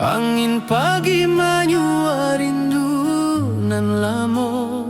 Angin pagi menyua rindu nan lamo,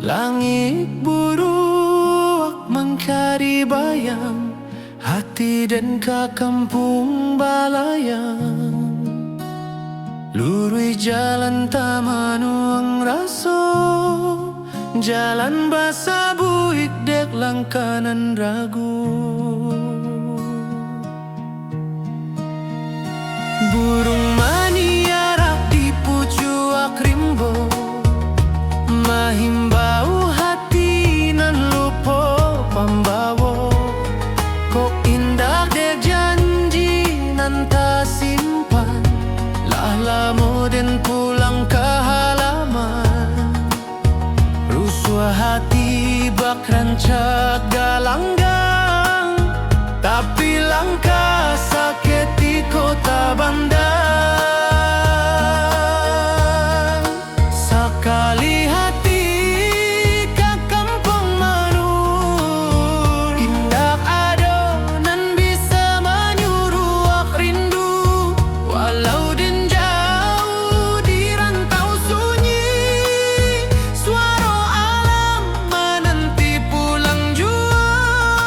langit buruak mengkari bayang, hati dan ka kampung balayang. Lurui jalan tamanuang raso, jalan basa buik dek langkanan ragu. Burung maniarak di pucuak rimbo, mahimbau hati nan lupo pambawo. Kok indah dek janji nan tak simpan, lamo den pulang ke halaman. Rusua hati bak rancak galanggang, tapi langkah sakit di kota Bandar. Sekali hati ke kampung manur, indah adonan bisa menyuruh rindu. Walau den jauh di rantau sunyi, suara alam menanti pulang jua.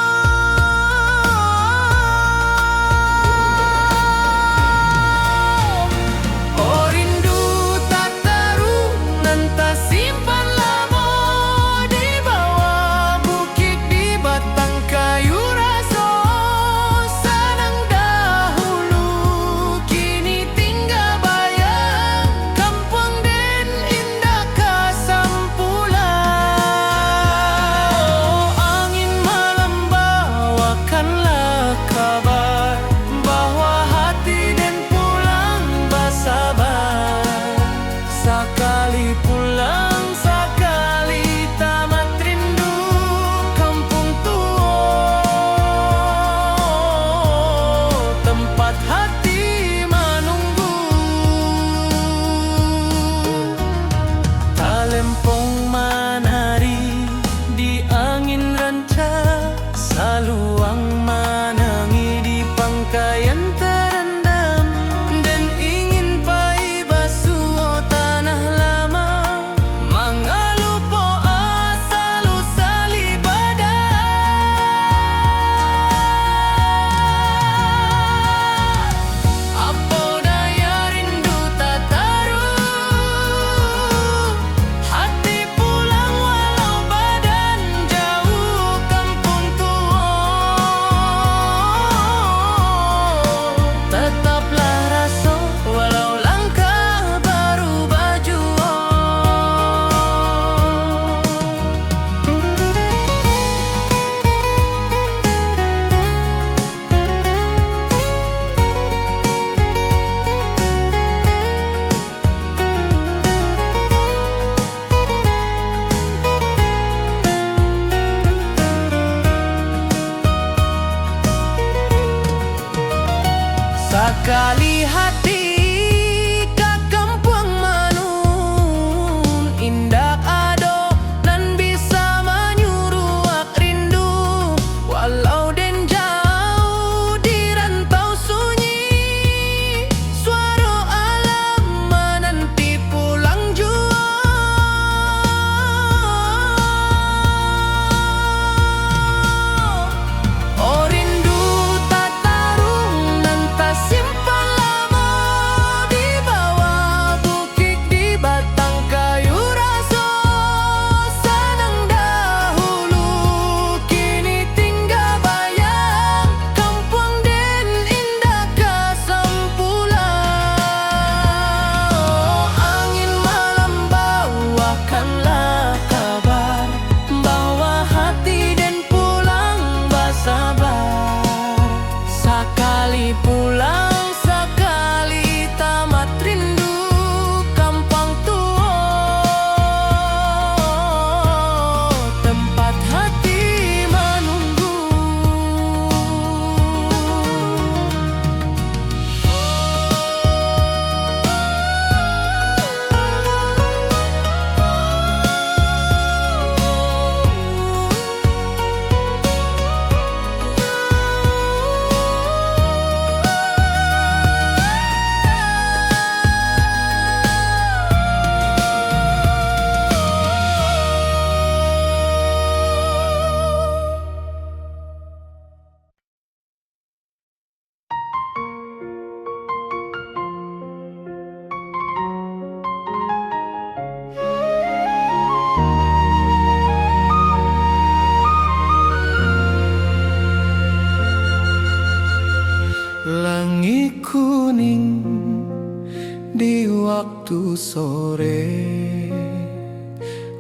di waktu sore.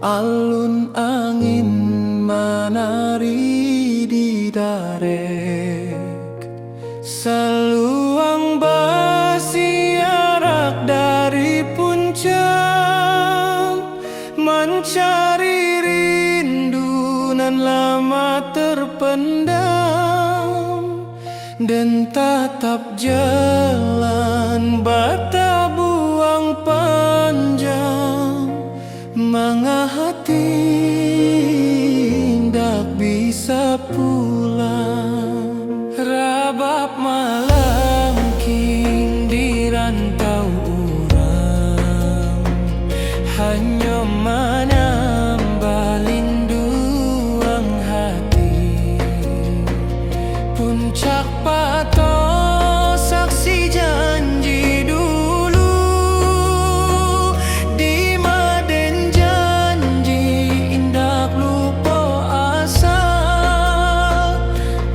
Alun angin menari di darek, seluang bersiarak dari puncak, mencari rindu nan lama terpendam, dan tatap jalan bata buang panjang. Manga hati ndak bisa pulang, rabab malam king di rantau orang, hanya menambah linduang hati. Puncak pato saksi janji dulu, di maden janji indak lupa asa.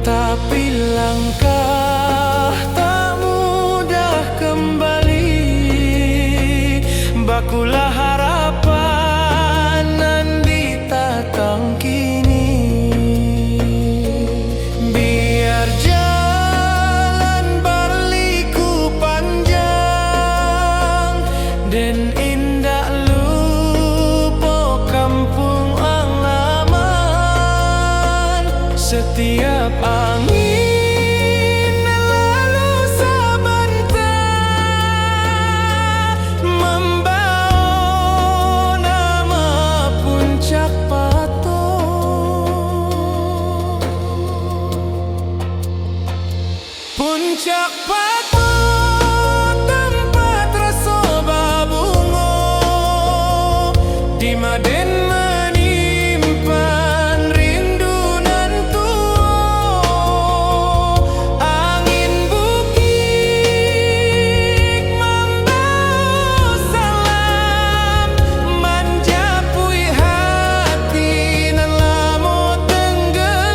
Tapi langkah tak mudah kembali, bakulah harapan nan ditatang kini. Biar jalan berliku panjang, dan indah lupa kampung halaman. Setiap angin lalu sebentar, membawa nama Puncak Pato. Puncak Pato, tempat rasa babungo, di maden menyimpan rindu nan tua. Angin bukit membawa salam, menjapui hati nan lamo tenggelam.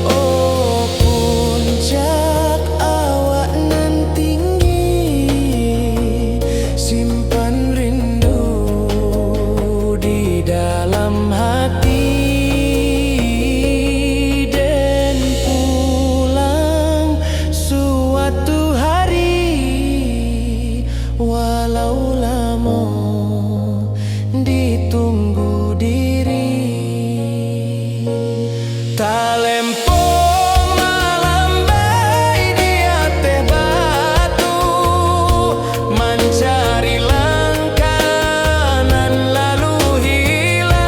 Oh puncak awak nan tinggi, simpan rindu di dalam hati, dan pulang suatu hari, walau lama ditunggu diri. Talempong malam bayi di atas batu, mencari langkah nan lalu hilang.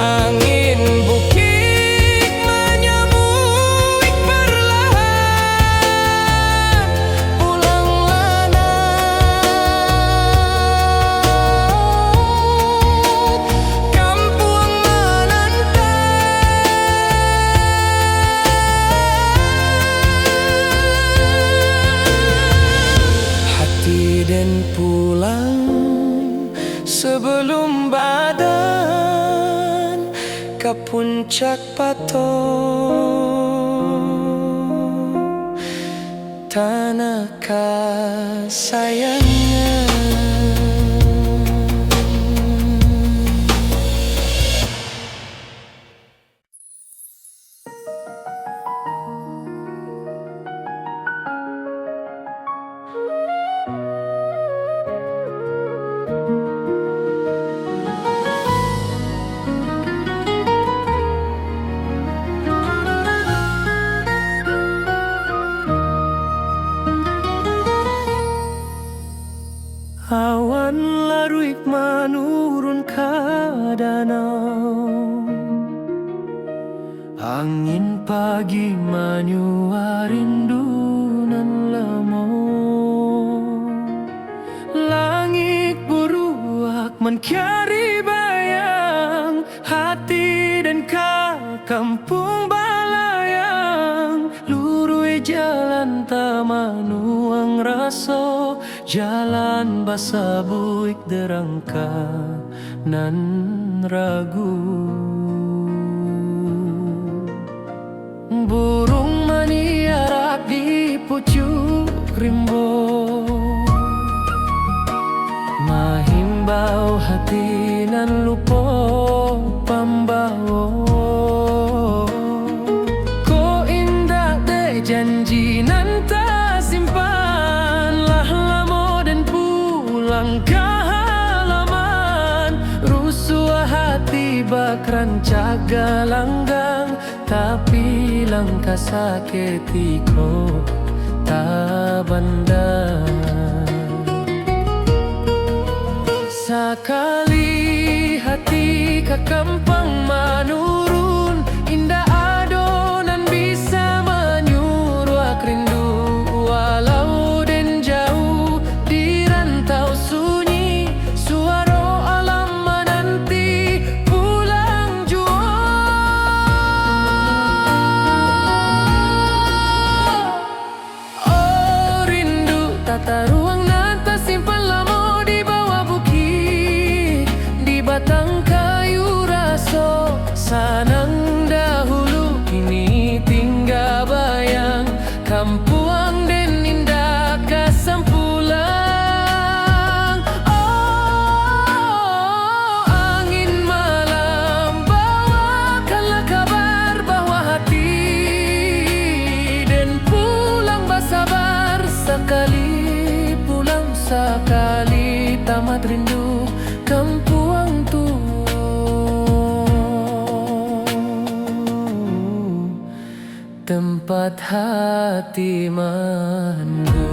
Angin bukit menyambut perlahan, pulanglah nak, kampung menanti. Hati dan pulang sebelum badan ke Puncak Pato, tanah kesayangan. Awan laruik menurun ke danau, angin pagi menyua rindu nan lemo. Langit beruak mencari bayang, hati dan ke kampung balayang. Lurui jalan tamanuang raso, jalan basa buik derangka nan ragu. rimbo, mahimbau hati nan lupo pambawo. Ko indah de janji nan tak simpan, lah lamo dan pulang ke halaman. Rusuh hati bakran caga langgang, tapi langkah sakitiko tak bandang. Sakali hati kekampang menurun, indah adonan bisa menyuruh rindu. Walau den jauh di rantau sunyi, suara alam menanti pulang jua. Oh rindu tata ruang nan tersimpan lama di bawah bukit, di batang kayu raso sanang dahulu. Kini tinggal bayang kampuang dan indah kasampulang. Oh angin malam bawakanlah kabar bahwa hati dan pulang bersabar. Sekali pulang sekali tamat rindu kampuang tu, tempat hati mandu.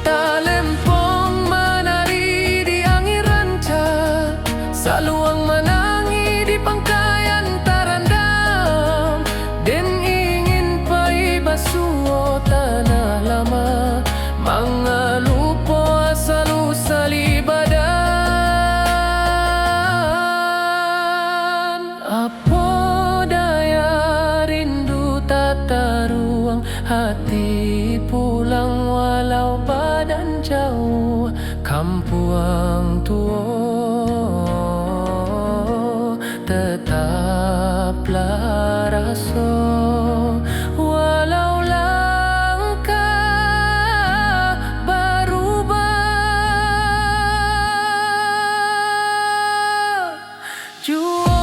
Talempong menari di angin ranca, saluang menangi di pangkayan tarandam. Dan ingin pai basuh tanah lama, mangalupo asal usali badan. Apa daya rindu tata ruang hati pulang, walau badan jauh kampuang tua tetaplah raso. Walau langkah berubah jua.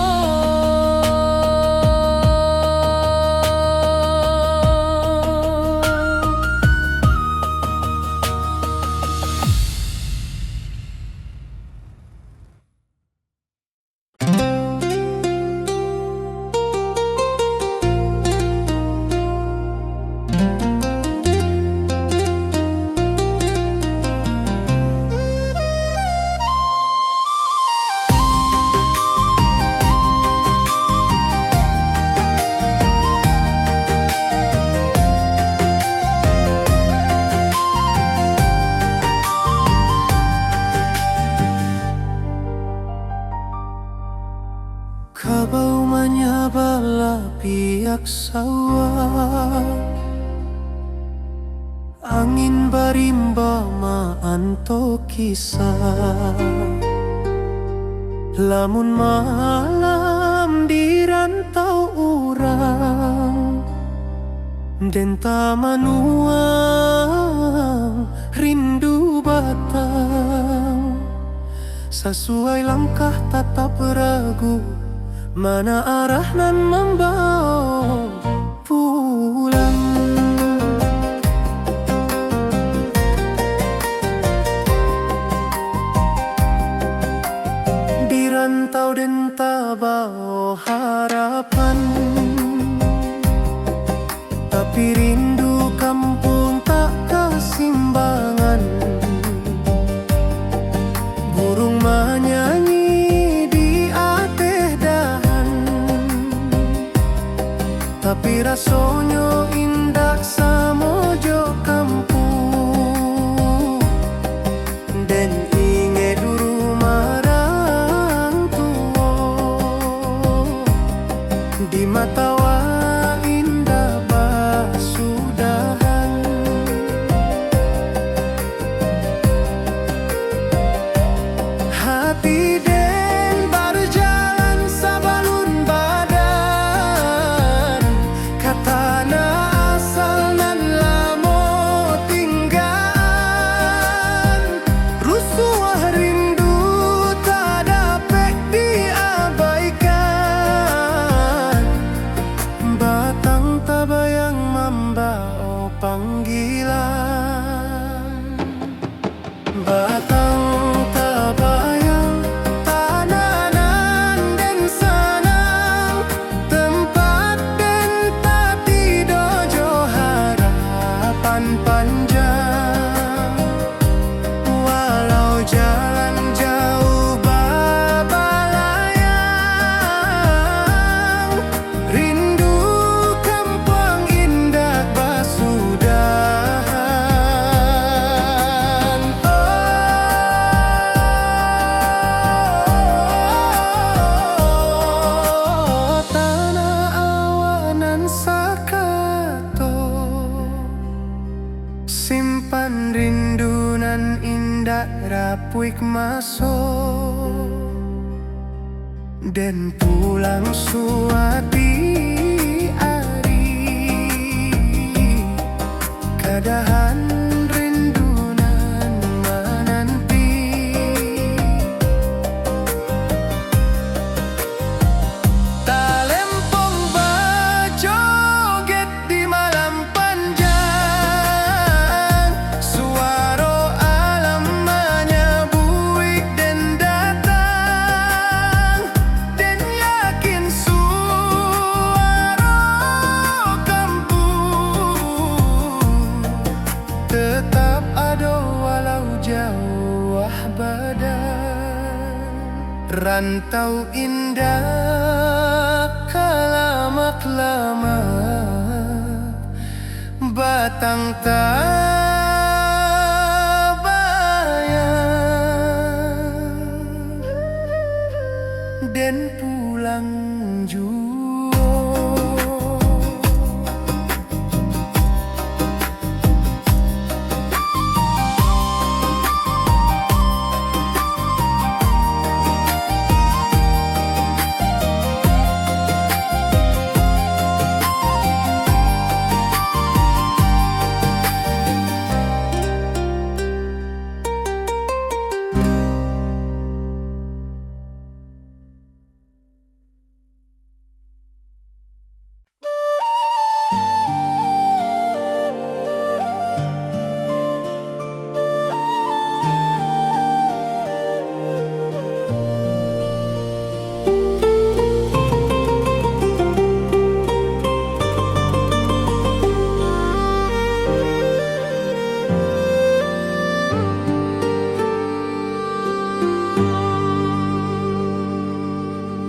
Kabau menyabala pihak sawah, angin barimba maanto kisah. Lamun malam di rantau urang, denta manuang rindu batang. Sesuai langkah tatap ragu, mana arah nan membawa pulang. Di rantau dan tabau harapan, tapi rindu kampung tak kesimbangan. Burung menyanyi di ateh dahan, tapi rasanya indah samojo kampung. Dan inget dulu marang tua, di mata wa indah basudahan. Hati den berjalan sabalun badan, katana puik masuk dan pulang suati ari kadahan rindunan menanti talempong bajoget di malam panjang suaro alam menyebuik dan datang dan yakin suaro kampung tetap ada walau jauh badan rantau indah kalamak-lamak batang tabayang dan pulang juo.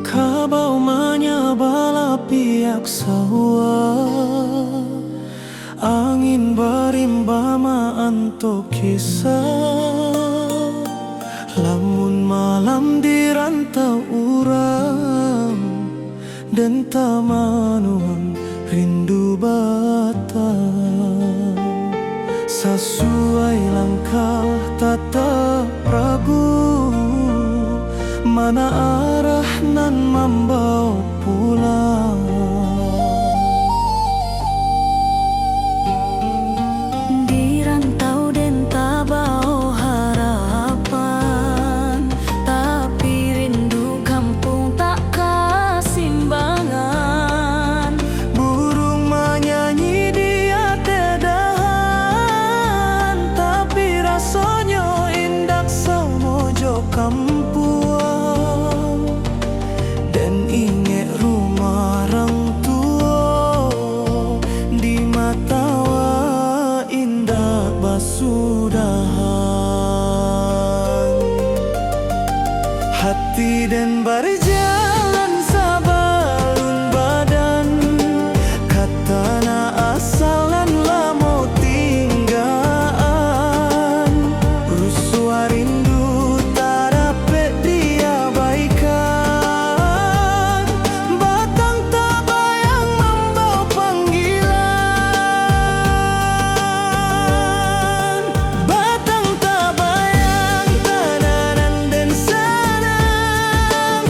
Kabau menyabala piak sawah, angin berimbama antuk kisah. Lamun malam di rantau urang dan tamanuan rindu batang. Sesuai langkah tatap Prabu, mana arah nan membawa pulang. Di rantau den tabau harapan, tapi rindu kampung tak kasimbangan. Burung menyanyi di atedahan, tapi rasanya indah semojo kampuang. Dan ingat rumah orang tua di mata indah basudahan. Hati dan berjalan sabalun badan, katana asal dan lamo tinggaan. Rusua rindu tak dapat diabaikan, batang tabayang membawa panggilan. Batang tabayang tananan dan sanang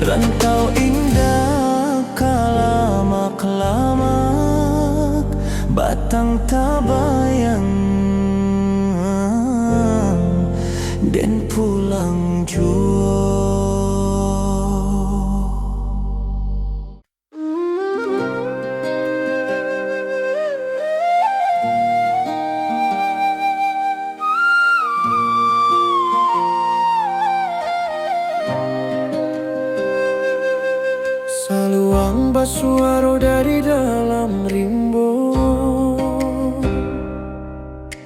Rantau indah kalamak-lamak, batang tabayang dan pulang jua. Saluang basuaro dari dalam rimbo,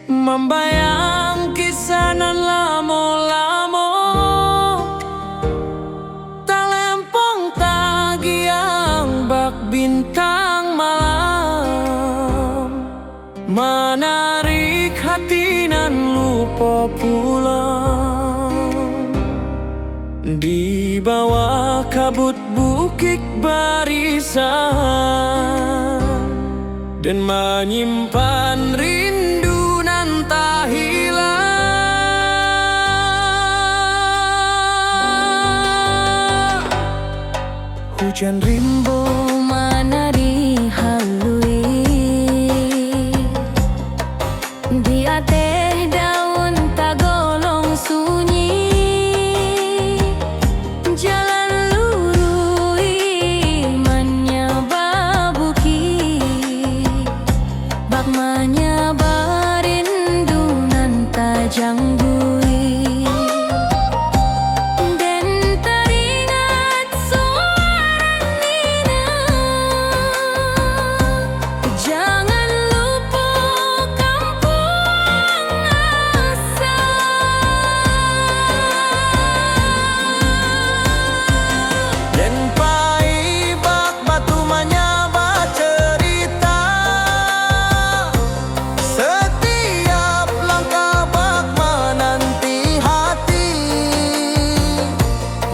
membayang kisanan lamo-lamo, talempong tagiang bak bintang malam, menarik hati nan lupa pulang. Di bawah kabut bukit barisan, dan menyimpan rindu nan tak hilang. Hujan rimbo mana dihalui, di ateh daun tagolong sunyi, jalan lurui manya babuki, bak manya barindu nan tajang bui. Den teringat suara Nina, jangan lupa kampung asal. dan pai bak batu menyaba cerita, setiap langkah bak menanti hati,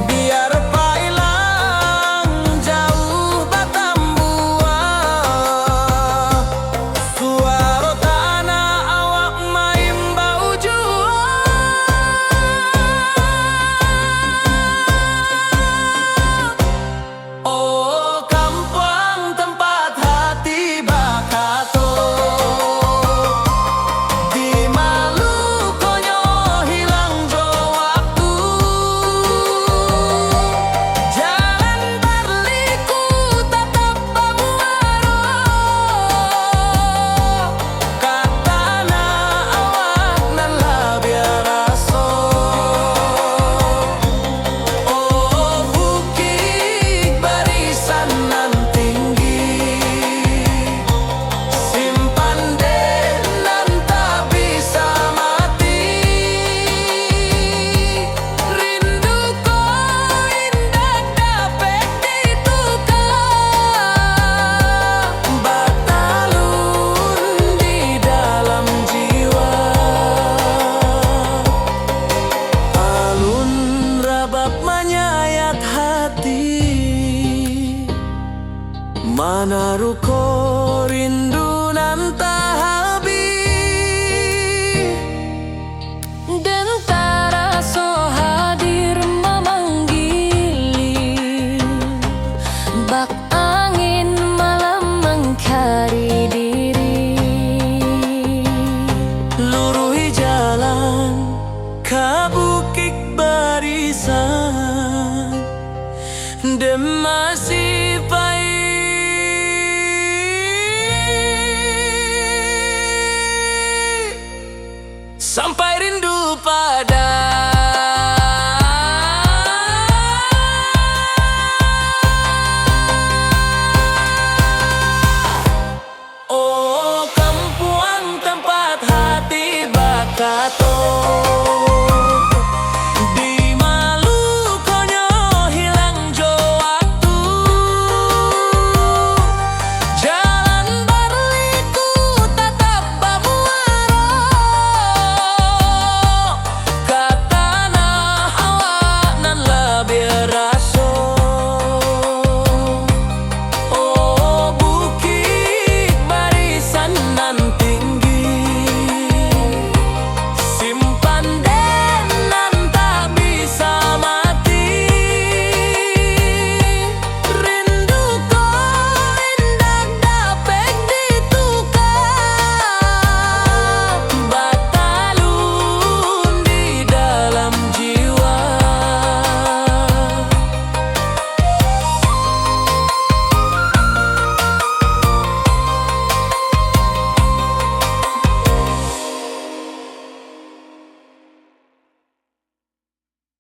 biar pailang jauh batambua, suara tanah awak maimbau jua. Oh kampung tempat hati bakato, di Malukonyo hilang jo waktu, jalan berliku tetap bamuaro, katana awak nan labiar aso. Oh bukit barisan nan tinggi, simpan den nan tak bisa mati, rindu ko indah dapat ditukar, batalun di dalam jiwa, alun rabab menyayat hati, mana ruko rindu nan tak habis. Dan taraso hadir memanggili, bak angin malam mengkari diri. Luruhi jalan ka bukit barisan, dan masih